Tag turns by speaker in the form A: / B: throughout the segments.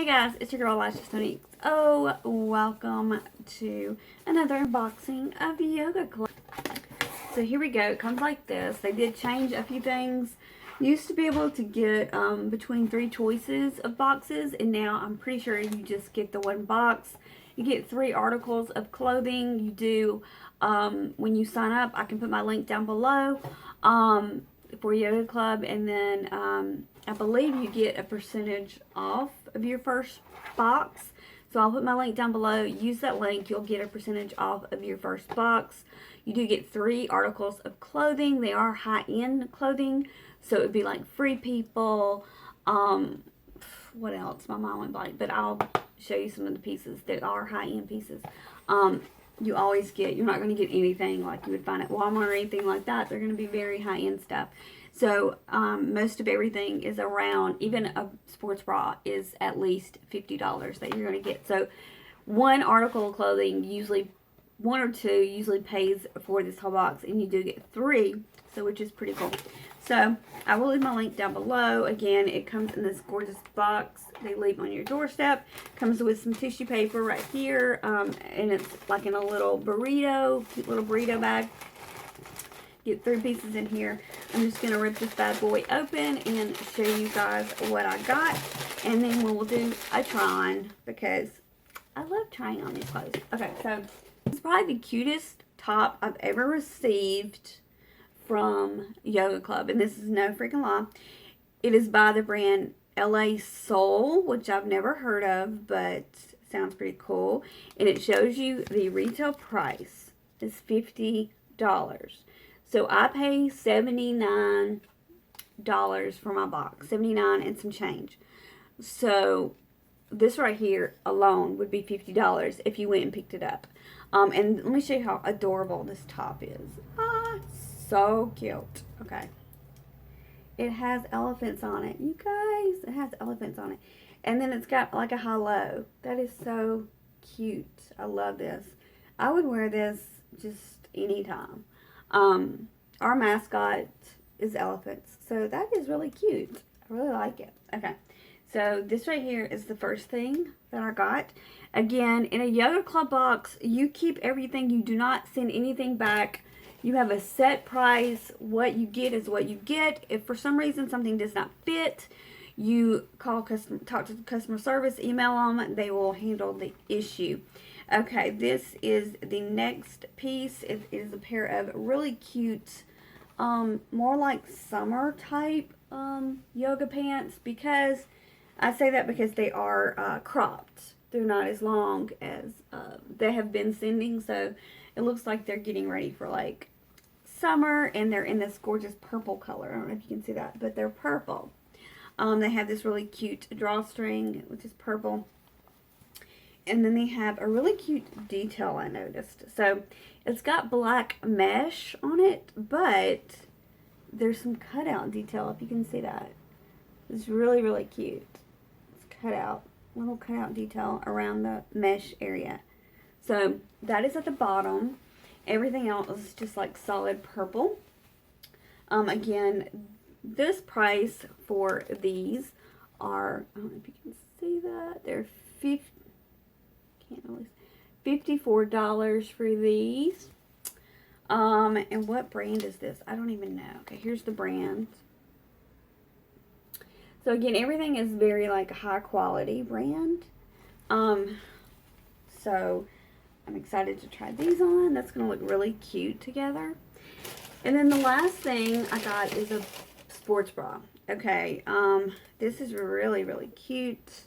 A: guys, it's your girl Lashestonix. Oh, welcome to another unboxing of the Yoga Club. So here we go. It comes like this. They did change a few things. You used to be able to get between 3 choices of boxes, and now I'm pretty sure you just get the one box. You get 3 articles of clothing. You do when you sign up. I can put my link down below for Yoga Club, and then I believe you get a percentage off of your first box. So I'll put my link down below. Use that link. You'll get a percentage off of your first box. You do get 3 articles of clothing. They are high-end clothing. So it would be like Free People. What else? My mind went blank. But I'll show you some of the pieces that are high-end pieces. You always get, you're not going to get anything like you would find at Walmart or anything like that. They're going to be very high-end stuff. So most of everything is around, even a sports bra is at least $50 that you're going to get. So one article of clothing, usually 1 or 2 usually pays for this whole box, and you do get 3, so which is pretty cool. So I will leave my link down below. Again, it comes in this gorgeous box they leave on your doorstep. Comes with some tissue paper right here, and it's like in a little burrito, cute little burrito bag. Get 3 pieces in here. I'm just going to rip this bad boy open and show you guys what I got. And then we'll do a try-on because I love trying on these clothes. Okay, so it's probably the cutest top I've ever received from Yoga Club. And this is no freaking lie. It is by the brand LA Soul, which I've never heard of, but sounds pretty cool. And it shows you the retail price is $50. So I pay $79 for my box, $79 and some change. So this right here alone would be $50 if you went and picked it up. And let me show you how adorable this top is. Ah, so cute. Okay. It has elephants on it. You guys, it has elephants on it. And then it's got like a high-low. That is so cute. I love this. I would wear this just anytime. Our mascot is elephants, so that is really cute. I really like it. Okay, so this right here is the first thing that I got. Again, in a Yoga Club box, you keep everything. You do not send anything back. You have a set price. What you get is what you get. If for some reason something does not fit, you talk to customer service, email them. They will handle the issue. Okay, this is the next piece. It is a pair of really cute, more like summer type yoga pants, because I say that because they are cropped. They're not as long as they have been sending, so it looks like they're getting ready for like summer, and they're in this gorgeous purple color. I don't know if you can see that, but they're purple. They have this really cute drawstring, which is purple. And then they have a really cute detail I noticed. So it's got black mesh on it, but there's some cutout detail, if you can see that. It's really, really cute. It's cut out, little cutout detail around the mesh area. So that is at the bottom. Everything else is just like solid purple. Again, this price for these are, I don't know if you can see that, they're $54 for these. And what brand is this? I don't even know. Okay, here's the brand. So again, everything is very like a high quality brand. So I'm excited to try these on. That's going to look really cute together. And then the last thing I got is a sports bra. Okay, this is really, really cute.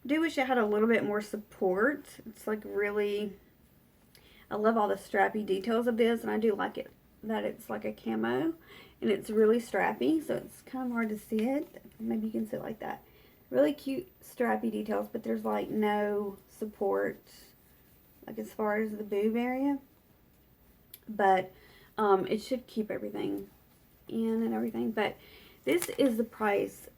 A: I do wish it had a little bit more support. It's like really, I love all the strappy details of this, and I do like it that it's like a camo, and it's really strappy, so it's kind of hard to see it. Maybe you can see it like that. Really cute strappy details, but there's like no support, like as far as the boob area. But it should keep everything in and everything. But this is the price.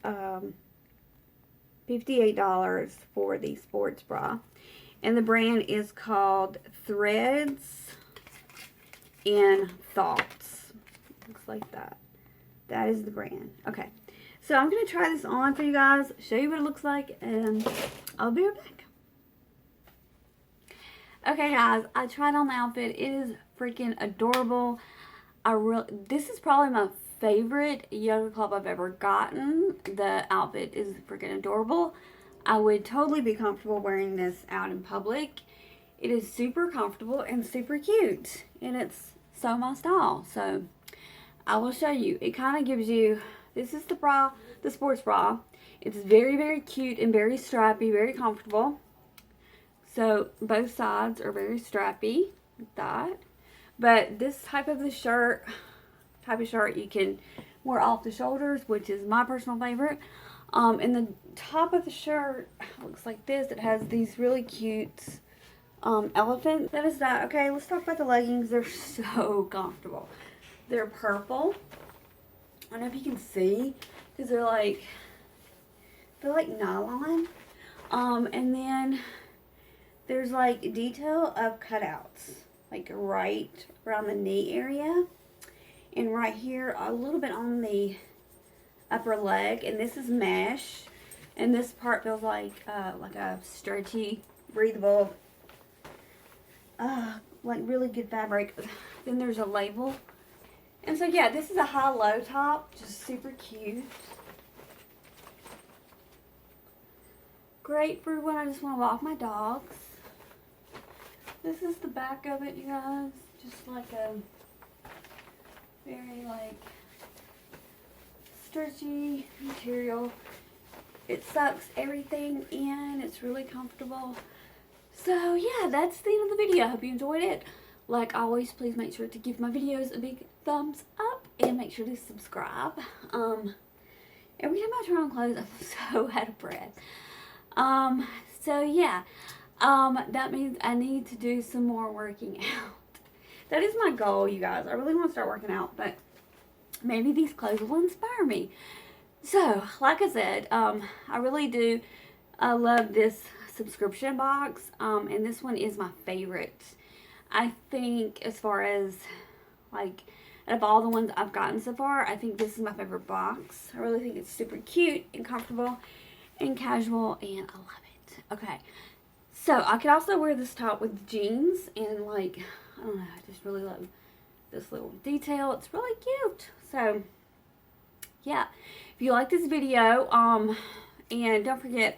A: $58 for the sports bra, and the brand is called Threads and Thoughts. Looks like that. That is the brand. Okay, So I'm going to try this on for you guys, show you what it looks like, and I'll be right back. Okay guys, I tried on the outfit. It is freaking adorable. This is probably my favorite yoga club I've ever gotten. The outfit is freaking adorable. I would totally be comfortable wearing this out in public. It is super comfortable and super cute, and it's so my style. So I will show you. It kind of gives you, this is the bra, the sports bra. It's very, very cute and very strappy, very comfortable. So both sides are very strappy, like that. But this type of shirt you can wear off the shoulders, which is my personal favorite. And the top of the shirt looks like this. It has these really cute elephants. That is that. Okay, let's talk about the leggings. They're so comfortable. They're purple. I don't know if you can see, because they're like nylon. And then there's like detail of cutouts, like right around the knee area, and right here a little bit on the upper leg. And this is mesh, and this part feels like a stretchy, breathable, like really good fabric. Then there's a label, and so yeah, this is a high-low top, just super cute. Great for when I just want to walk my dogs. This is the back of it, you guys. Just like a very like stretchy material. It sucks everything in. It's really comfortable. So yeah, that's the end of the video. I hope you enjoyed it. Like always, please make sure to give my videos a big thumbs up and make sure to subscribe. Every time I turn on clothes, I'm so out of breath. So yeah. That means I need to do some more working out. That is my goal, you guys. I really want to start working out, but maybe these clothes will inspire me. So, like I said, I really do love this subscription box, and this one is my favorite. I think as far as, like, out of all the ones I've gotten so far, I think this is my favorite box. I really think it's super cute and comfortable and casual, and I love it. Okay. So, I could also wear this top with jeans, and like, I don't know, I just really love this little detail. It's really cute. So, yeah. If you like this video, and don't forget,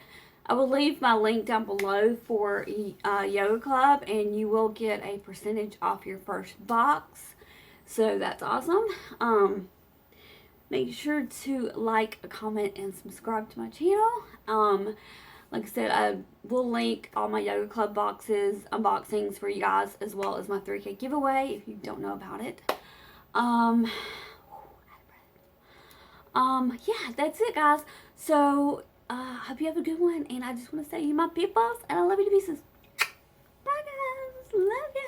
A: I will leave my link down below for Yoga Club, and you will get a percentage off your first box. So, that's awesome. Make sure to like, comment, and subscribe to my channel. Like I said, I will link all my Yoga Club boxes, unboxings for you guys, as well as my 3K giveaway if you don't know about it. Yeah, that's it, guys. So, hope you have a good one, and I just want to say you're my peoples, and I love you to pieces. Bye, guys. Love you.